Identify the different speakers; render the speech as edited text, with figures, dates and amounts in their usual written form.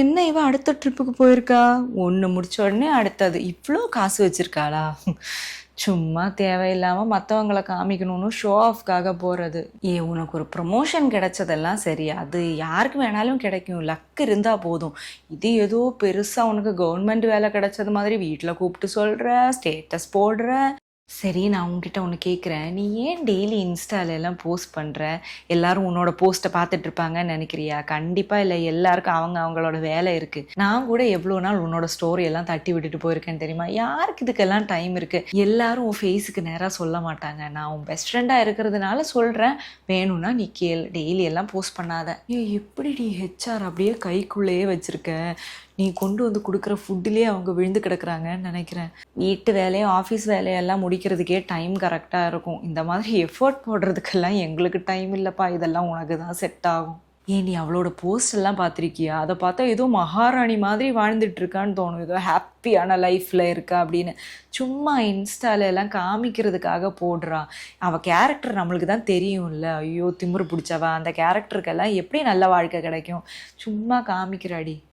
Speaker 1: என்ன இவ அடுத்த ட்ரிப்புக்கு போயிருக்கா? ஒண்ணு முடிச்ச உடனே அடுத்தது. இவ்ளோ காசு வச்சிருக்காளா? சும்மா தேவையில்லாம மத்தவங்கள காமிக்கணும்னு ஷோ ஆஃப்காக போறது. உனக்கு ஒரு ப்ரொமோஷன் கிடைச்சதெல்லாம் சரி, அது யாருக்கு வேணாலும் கிடைக்கும். லக் இருந்தா போதும். இது ஏதோ பெருசா உனக்கு கவர்மெண்ட் வேலை கிடைச்சது மாதிரி வீட்ல கூப்பிட்டு சொல்ற, ஸ்டேட்டஸ் போடுற. சரி, நான் உன்கிட்ட ஒன்று கேட்குறேன். நீ ஏன் டெய்லி இன்ஸ்டால எல்லாம் போஸ்ட் பண்ற? எல்லாரும் உன்னோட போஸ்ட்டை பார்த்துட்டு இருப்பாங்கன்னு நினைக்கிறியா? கண்டிப்பா இல்லை. எல்லாருக்கும் அவங்களோட வேலை இருக்கு. நான் கூட எவ்வளோ நாள் உன்னோட ஸ்டோரி எல்லாம் தட்டி விட்டுட்டு போயிருக்கேன்னு தெரியுமா? யாருக்கு இதுக்கெல்லாம் டைம் இருக்கு? எல்லாரும் உன் ஃபேஸுக்கு நேராக சொல்ல மாட்டாங்க. நான் உன் பெஸ்ட் ஃப்ரெண்டா இருக்கிறதுனால சொல்றேன். வேணும்னா நீ கேள். டெய்லி எல்லாம் போஸ்ட் பண்ணாத. எப்படி நீ ஹெச்ஆர் அப்படியே கைக்குள்ளேயே வச்சிருக்க? நீ கொண்டு வந்து கொடுக்குற ஃபுட்டுலேயே அவங்க விழுந்து கிடக்குறாங்கன்னு நினைக்கிறேன். வீட்டு வேலையும் ஆஃபீஸ் வேலையெல்லாம் முடிக்கிறதுக்கே டைம் கரெக்டாக இருக்கும். இந்த மாதிரி எஃபர்ட் போடுறதுக்கெல்லாம் எங்களுக்கு டைம் இல்லைப்பா. இதெல்லாம் உனக்கு தான் செட் ஆகும். நீ அவளோட போஸ்ட் எல்லாம் பார்த்துருக்கியா? அதை பார்த்தா ஏதோ மகாராணி மாதிரி வாழ்ந்துட்டு இருக்கான்னு தோணும். ஏதோ ஹாப்பியான லைஃப்பில் இருக்கா அப்படின்னு. சும்மா இன்ஸ்டால எல்லாம் காமிக்கிறதுக்காக போடுறா. அவள் கேரக்டர் நம்மளுக்கு தான் தெரியும்ல. ஐயோ திமிரு பிடிச்சவா. அந்த கேரக்டருக்கெல்லாம் எப்படி நல்ல வாழ்க்கை கிடைக்கும்? சும்மா காமிக்கிறாடி.